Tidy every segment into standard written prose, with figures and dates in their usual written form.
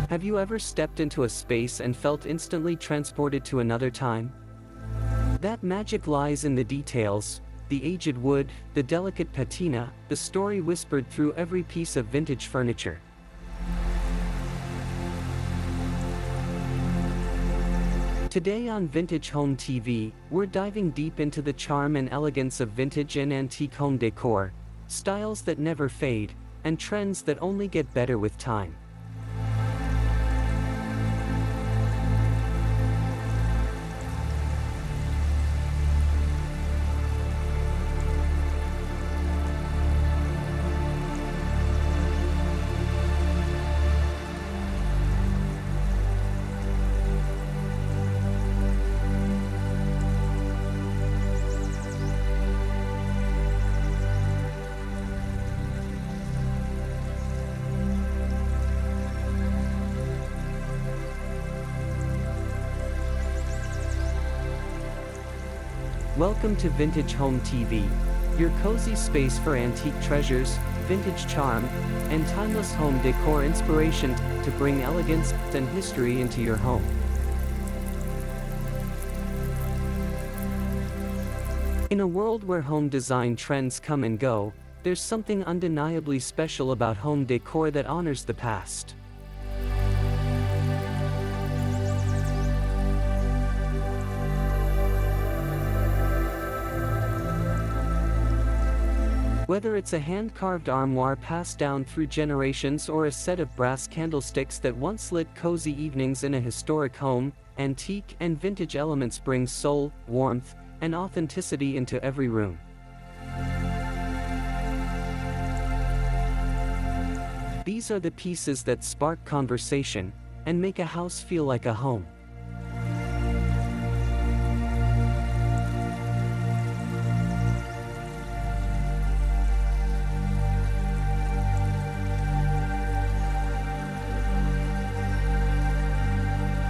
Have you ever stepped into a space and felt instantly transported to another time? That magic lies in the details, the aged wood, the delicate patina, the story whispered through every piece of vintage furniture. Today on Vintage Home TV, we're diving deep into the charm and elegance of vintage and antique home decor, styles that never fade, and trends that only get better with time. Welcome to Vintage Home TV, your cozy space for antique treasures, vintage charm, and timeless home decor inspiration to bring elegance and history into your home. In a world where home design trends come and go, there's something undeniably special about home decor that honors the past. Whether it's a hand-carved armoire passed down through generations or a set of brass candlesticks that once lit cozy evenings in a historic home, antique and vintage elements bring soul, warmth, and authenticity into every room. These are the pieces that spark conversation and make a house feel like a home.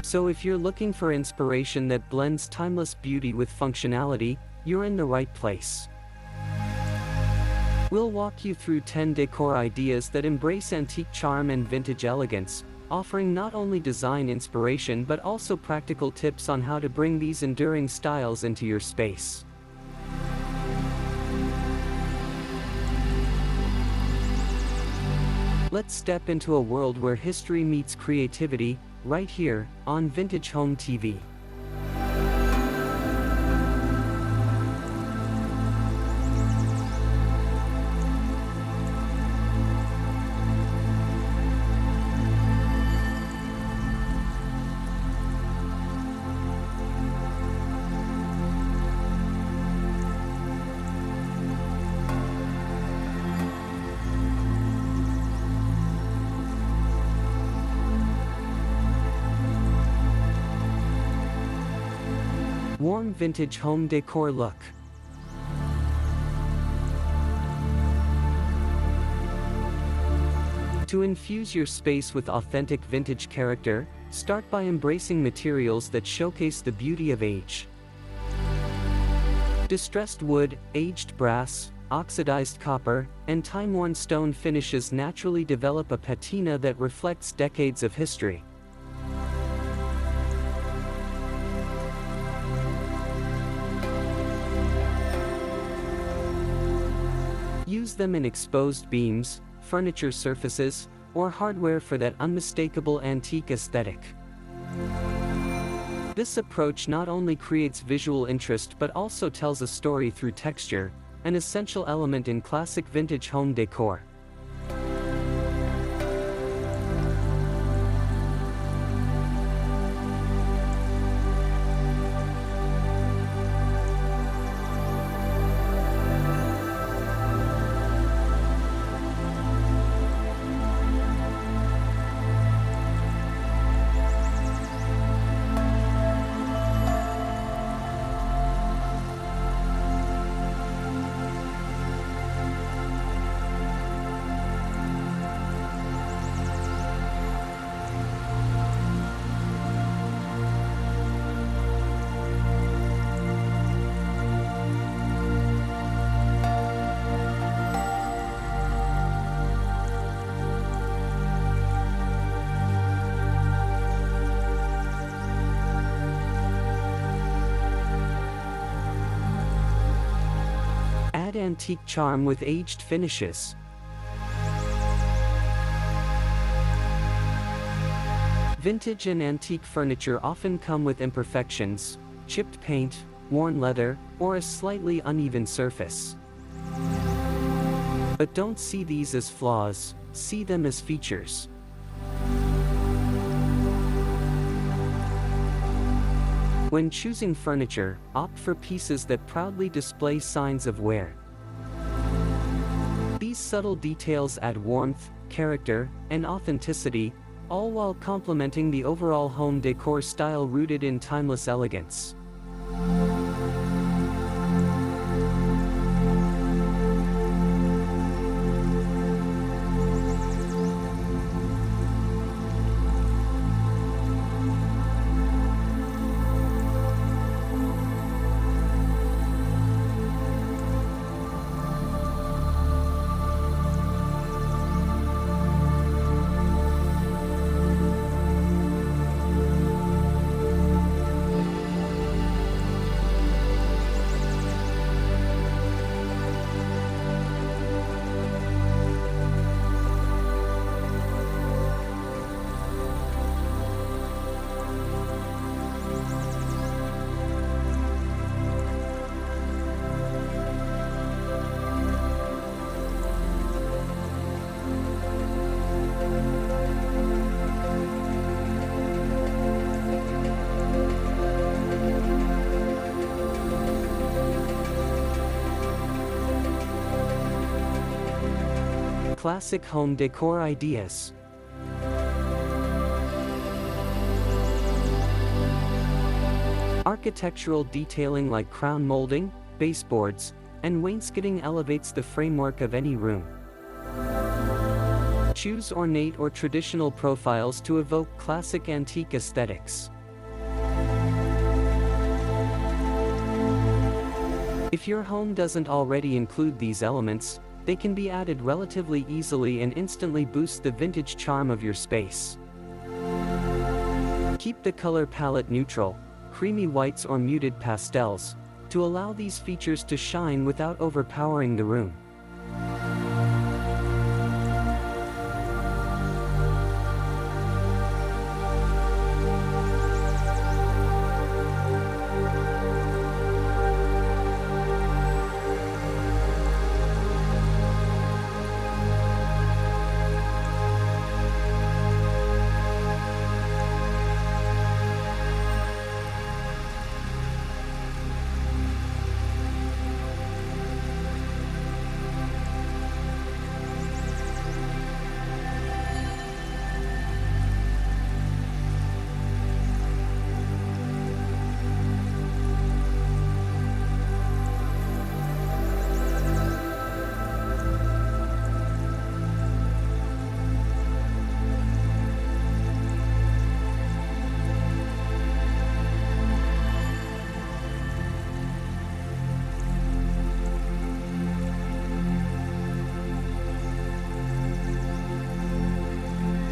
So if you're looking for inspiration that blends timeless beauty with functionality, you're in the right place. We'll walk you through 10 decor ideas that embrace antique charm and vintage elegance, offering not only design inspiration but also practical tips on how to bring these enduring styles into your space. Let's step into a world where history meets creativity, right here, on Vintage Home TV. Warm vintage home decor look. To infuse your space with authentic vintage character, start by embracing materials that showcase the beauty of age. Distressed wood, aged brass, oxidized copper, and time-worn stone finishes naturally develop a patina that reflects decades of history. Use them in exposed beams, furniture surfaces, or hardware for that unmistakable antique aesthetic. This approach not only creates visual interest but also tells a story through texture, an essential element in classic vintage home decor. antique charm with aged finishes. Vintage and antique furniture often come with imperfections, chipped paint, worn leather, or a slightly uneven surface. But don't see these as flaws, see them as features. When choosing furniture, opt for pieces that proudly display signs of wear. These subtle details add warmth, character, and authenticity, all while complementing the overall home decor style rooted in timeless elegance. Classic home decor ideas. Architectural detailing like crown molding, baseboards, and wainscoting elevates the framework of any room. Choose ornate or traditional profiles to evoke classic antique aesthetics. If your home doesn't already include these elements, they can be added relatively easily and instantly boost the vintage charm of your space. Keep the color palette neutral, creamy whites or muted pastels, to allow these features to shine without overpowering the room.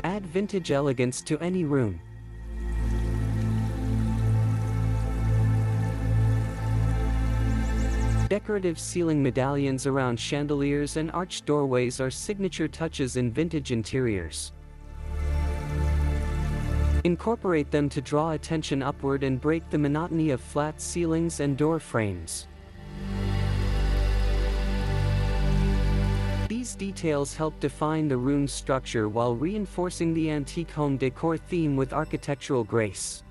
Add vintage elegance to any room. Decorative ceiling medallions around chandeliers and arched doorways are signature touches in vintage interiors. Incorporate them to draw attention upward and break the monotony of flat ceilings and door frames. These details help define the room's structure while reinforcing the antique home decor theme with architectural grace.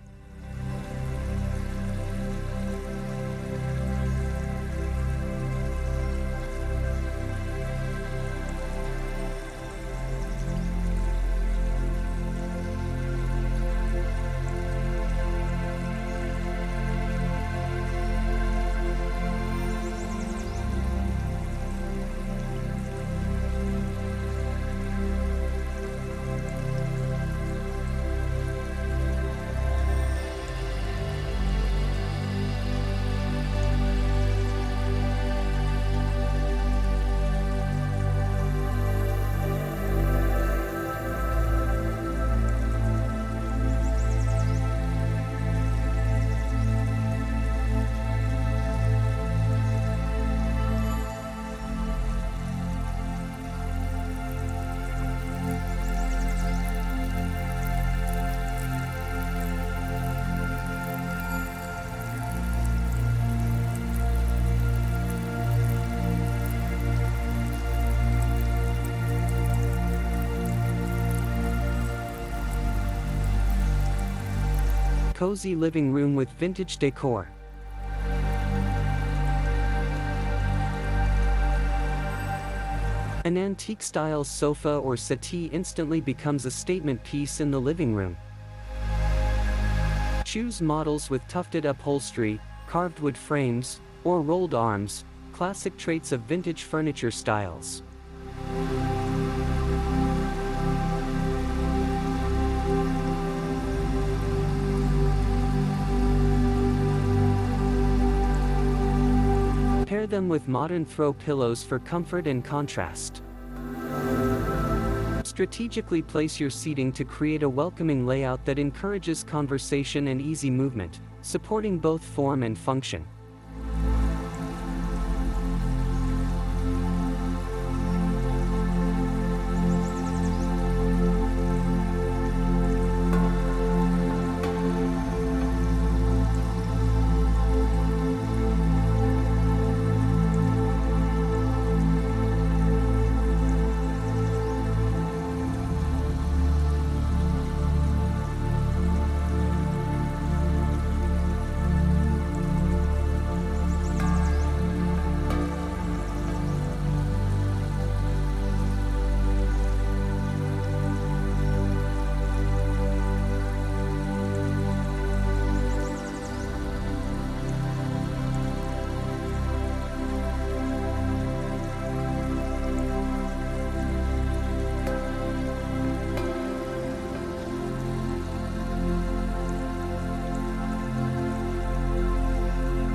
cozy living room with vintage decor. An antique-style sofa or settee instantly becomes a statement piece in the living room. Choose models with tufted upholstery, carved wood frames, or rolled arms, classic traits of vintage furniture styles. Pair them with modern throw pillows for comfort and contrast. Strategically place your seating to create a welcoming layout that encourages conversation and easy movement, supporting both form and function.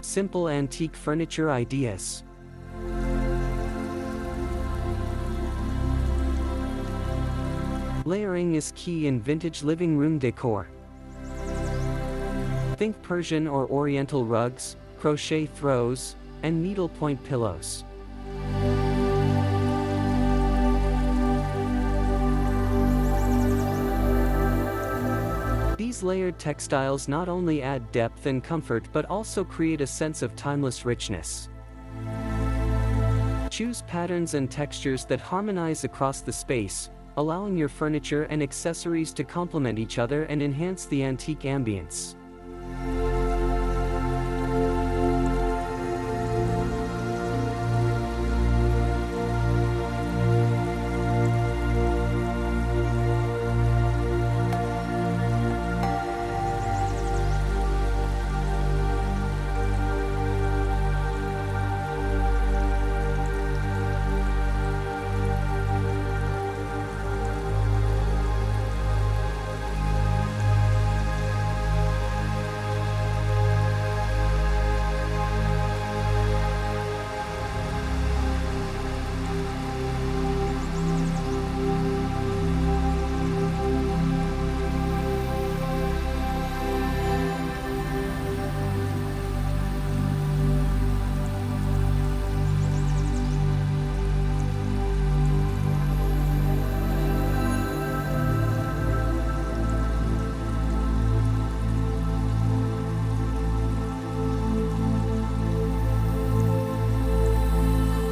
Simple antique furniture ideas. Layering is key in vintage living room decor. Think Persian or Oriental rugs, crochet throws, and needlepoint pillows. These layered textiles not only add depth and comfort but also create a sense of timeless richness. Choose patterns and textures that harmonize across the space, allowing your furniture and accessories to complement each other and enhance the antique ambience.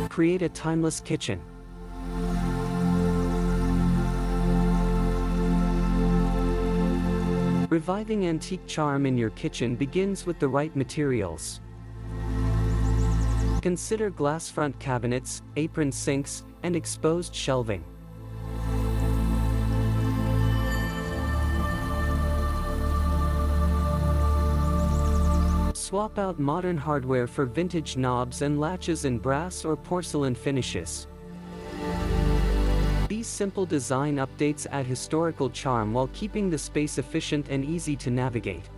Create a timeless kitchen. Reviving antique charm in your kitchen begins with the right materials. Consider glass front cabinets, apron sinks, and exposed shelving. Swap out modern hardware for vintage knobs and latches in brass or porcelain finishes. These simple design updates add historical charm while keeping the space efficient and easy to navigate.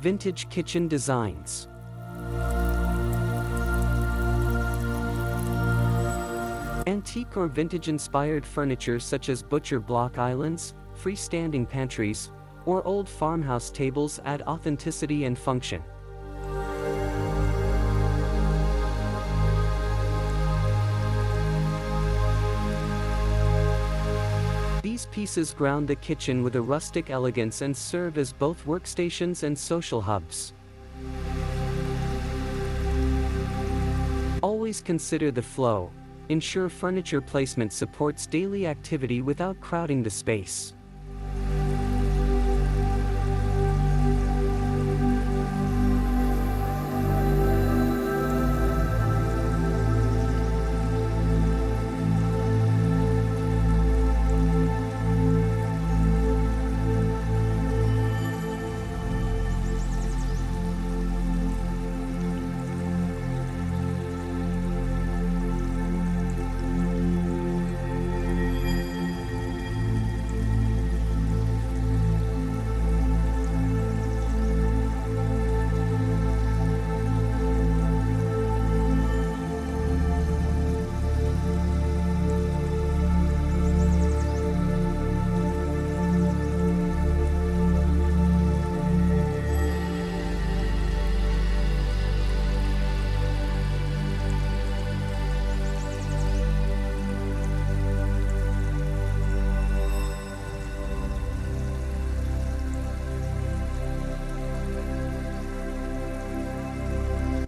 Vintage kitchen designs. Antique or vintage-inspired furniture such as butcher block islands, freestanding pantries, or old farmhouse tables add authenticity and function. These pieces ground the kitchen with a rustic elegance and serve as both workstations and social hubs. Always consider the flow. Ensure furniture placement supports daily activity without crowding the space.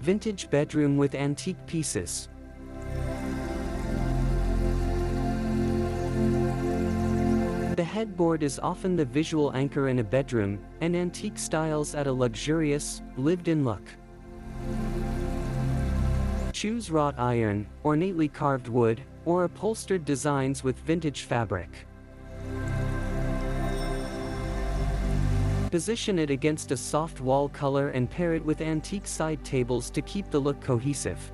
Vintage bedroom with antique pieces. The headboard is often the visual anchor in a bedroom, and antique styles add a luxurious, lived-in look. Choose wrought iron, ornately carved wood, or upholstered designs with vintage fabric. Position it against a soft wall color and pair it with antique side tables to keep the look cohesive.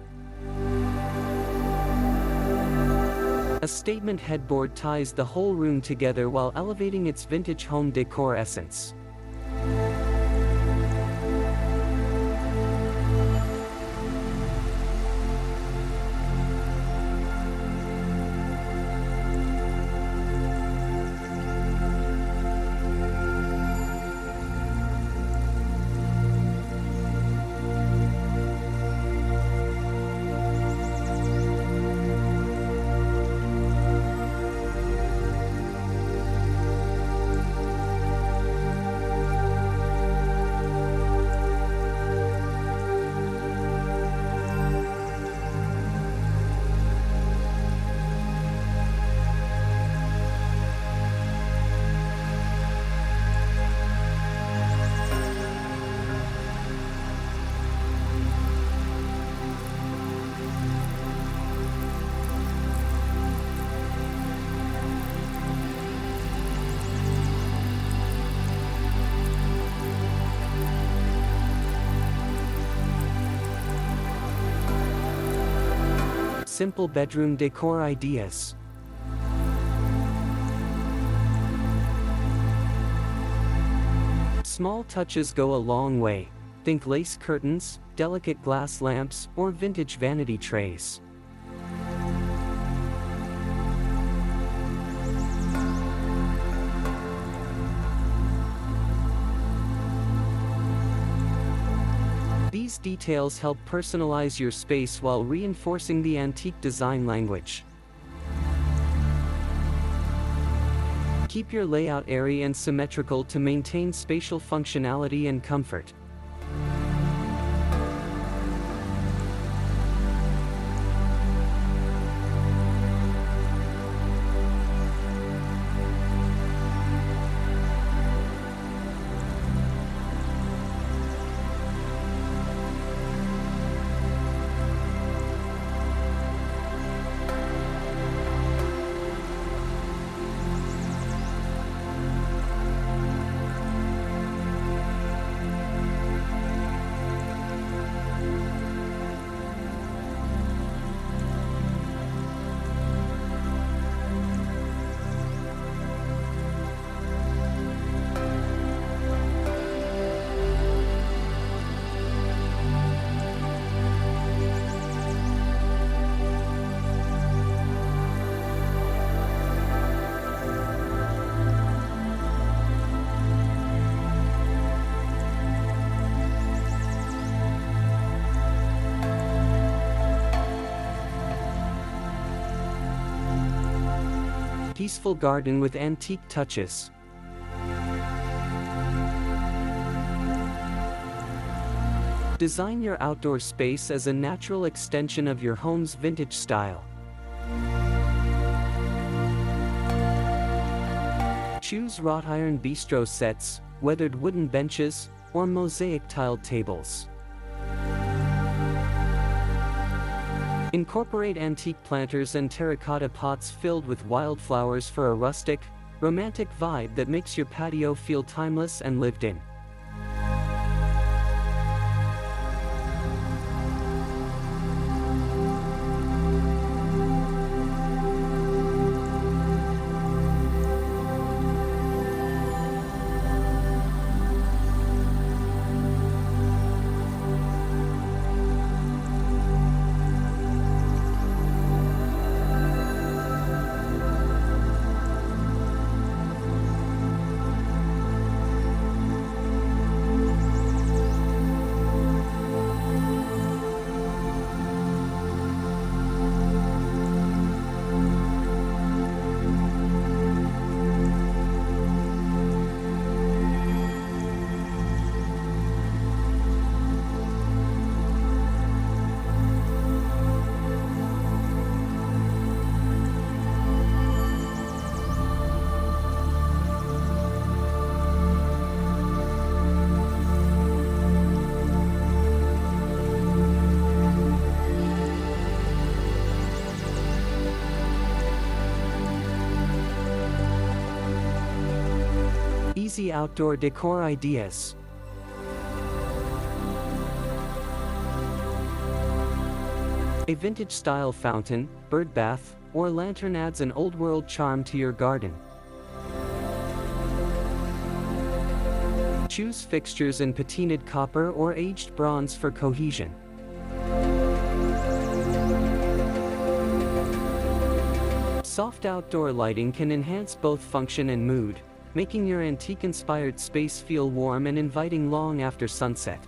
A statement headboard ties the whole room together while elevating its vintage home decor essence. Simple bedroom decor ideas. Small touches go a long way. Think lace curtains, delicate glass lamps, or vintage vanity trays. These details help personalize your space while reinforcing the antique design language. Keep your layout airy and symmetrical to maintain spatial functionality and comfort. peaceful garden with antique touches. Design your outdoor space as a natural extension of your home's vintage style. Choose wrought iron bistro sets, weathered wooden benches, or mosaic tiled tables. Incorporate antique planters and terracotta pots filled with wildflowers for a rustic, romantic vibe that makes your patio feel timeless and lived in. Easy outdoor decor ideas. A vintage-style fountain, bird bath, or lantern adds an old-world charm to your garden. Choose fixtures in patinaed copper or aged bronze for cohesion. Soft outdoor lighting can enhance both function and mood, making your antique-inspired space feel warm and inviting long after sunset.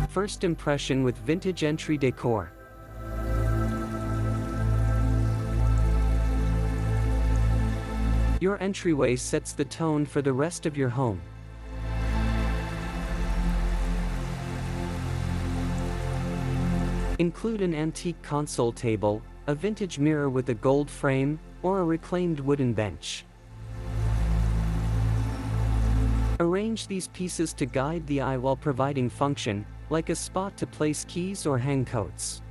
First impression with vintage entry decor. Your entryway sets the tone for the rest of your home. Include an antique console table, a vintage mirror with a gold frame, or a reclaimed wooden bench. Arrange these pieces to guide the eye while providing function, like a spot to place keys or hang coats.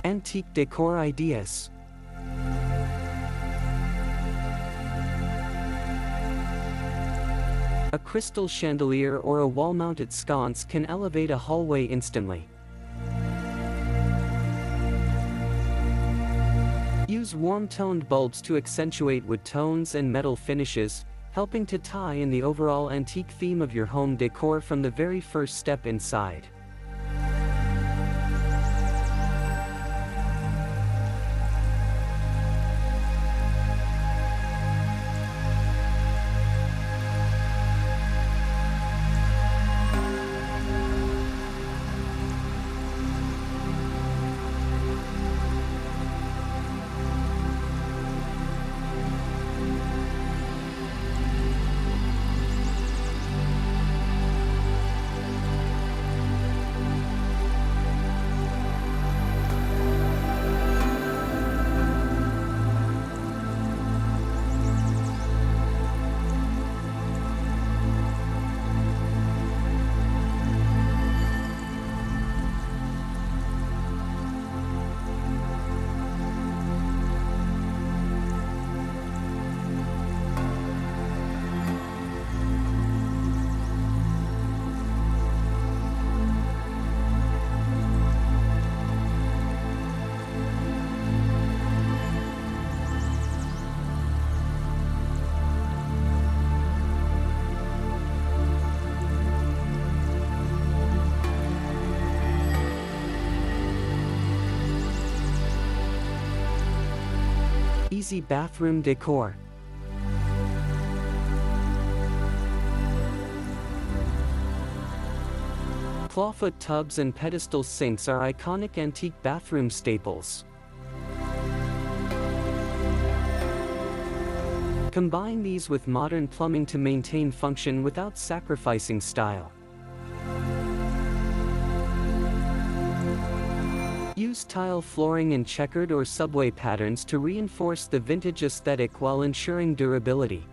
Antique decor ideas. A crystal chandelier or a wall-mounted sconce can elevate a hallway instantly. Use warm-toned bulbs to accentuate wood tones and metal finishes, helping to tie in the overall antique theme of your home decor from the very first step inside. Easy bathroom decor. Clawfoot tubs and pedestal sinks are iconic antique bathroom staples. Combine these with modern plumbing to maintain function without sacrificing style. Use tile flooring in checkered or subway patterns to reinforce the vintage aesthetic while ensuring durability.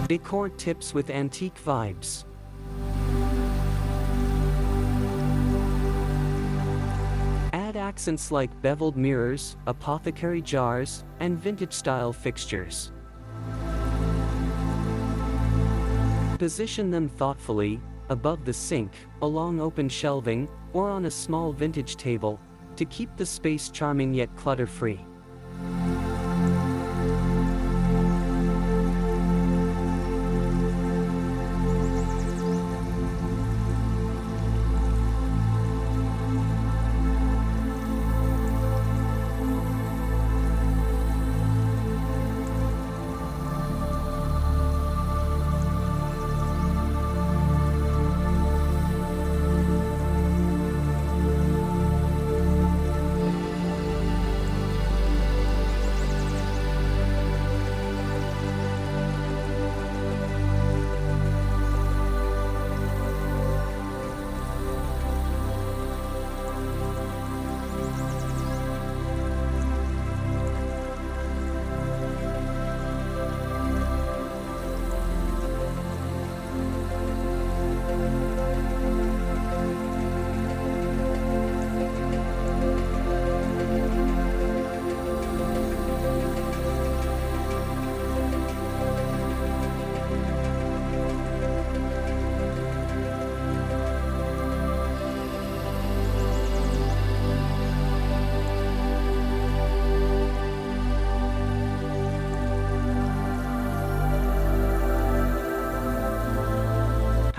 Decor tips with antique vibes. Add accents like beveled mirrors, apothecary jars, and vintage-style fixtures. Position them thoughtfully, above the sink, along open shelving, or on a small vintage table, to keep the space charming yet clutter-free.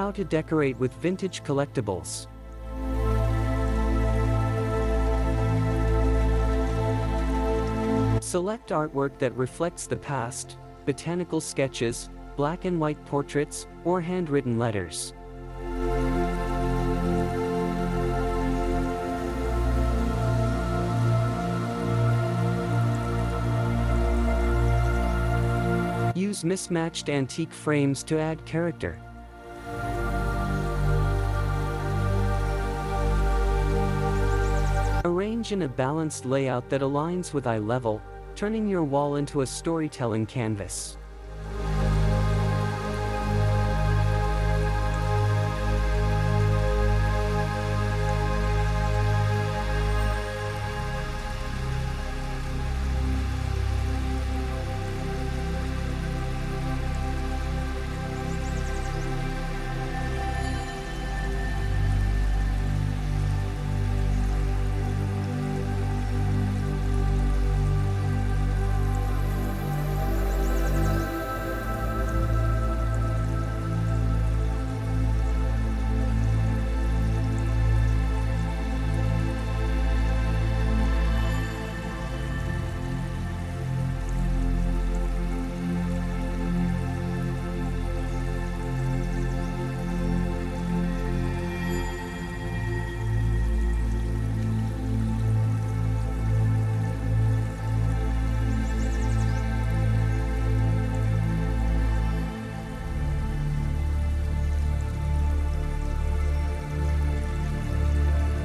How to decorate with vintage collectibles. Select artwork that reflects the past, botanical sketches, black and white portraits, or handwritten letters. Use mismatched antique frames to add character. Arrange in a balanced layout that aligns with eye level, turning your wall into a storytelling canvas.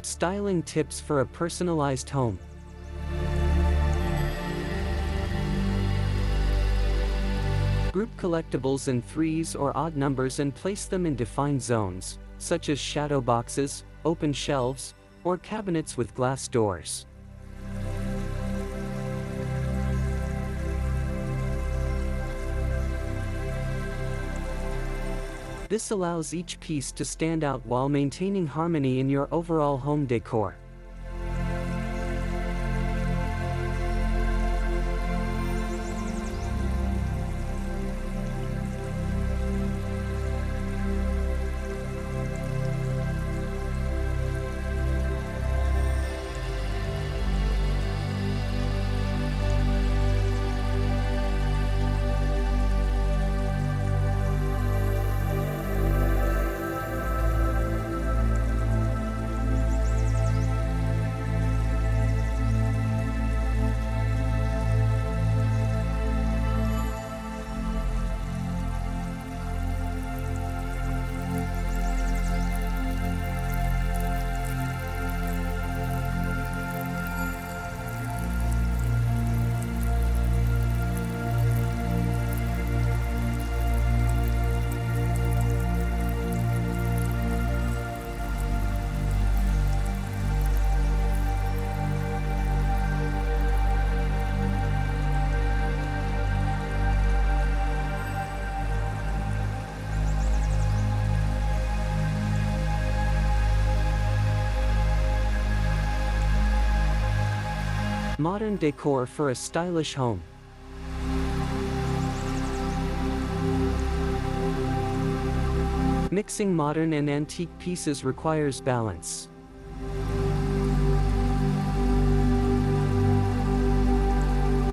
Styling tips for a personalized home. Group collectibles in threes or odd numbers and place them in defined zones, such as shadow boxes, open shelves, or cabinets with glass doors. This allows each piece to stand out while maintaining harmony in your overall home decor. Modern decor for a stylish home. Mixing modern and antique pieces requires balance.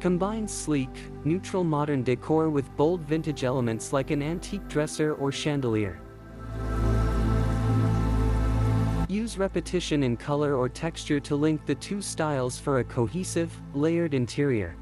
Combine sleek, neutral modern decor with bold vintage elements like an antique dresser or chandelier. Use repetition in color or texture to link the two styles for a cohesive, layered interior.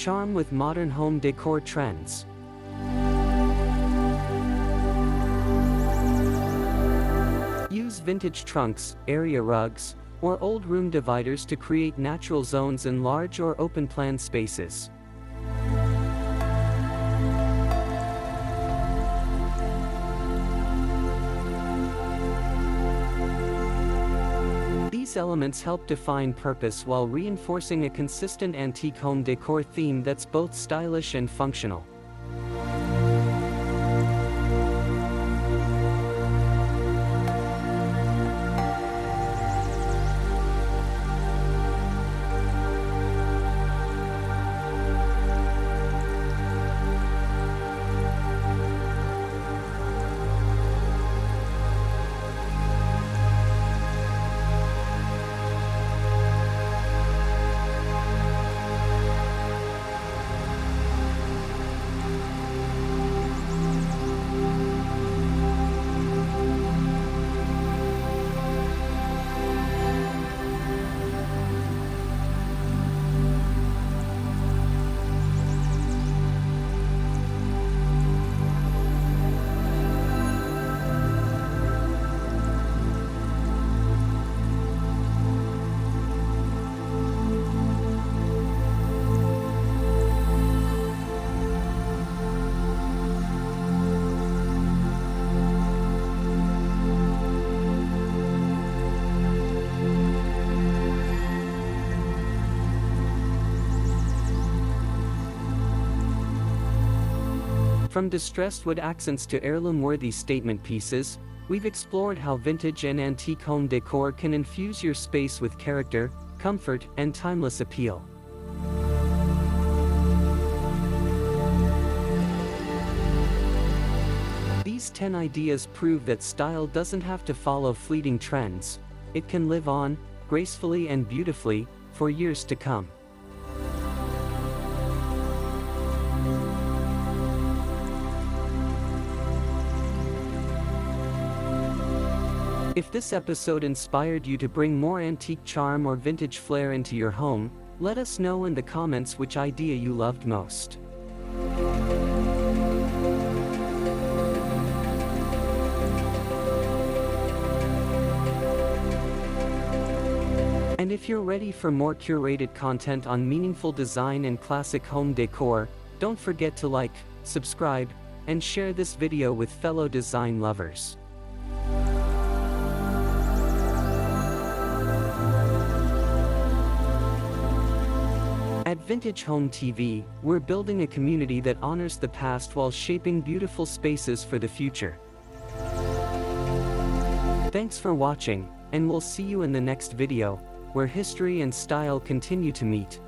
Charm with modern home decor trends. Use vintage trunks, area rugs, or old room dividers to create natural zones in large or open-plan spaces. These elements help define purpose while reinforcing a consistent antique home decor theme that's both stylish and functional. From distressed wood accents to heirloom-worthy statement pieces, we've explored how vintage and antique home decor can infuse your space with character, comfort, and timeless appeal. These 10 ideas prove that style doesn't have to follow fleeting trends. It can live on, gracefully and beautifully, for years to come. If this episode inspired you to bring more antique charm or vintage flair into your home, let us know in the comments which idea you loved most. And if you're ready for more curated content on meaningful design and classic home decor, don't forget to like, subscribe, and share this video with fellow design lovers. At Vintage Home TV, we're building a community that honors the past while shaping beautiful spaces for the future. Thanks for watching, and we'll see you in the next video, where history and style continue to meet.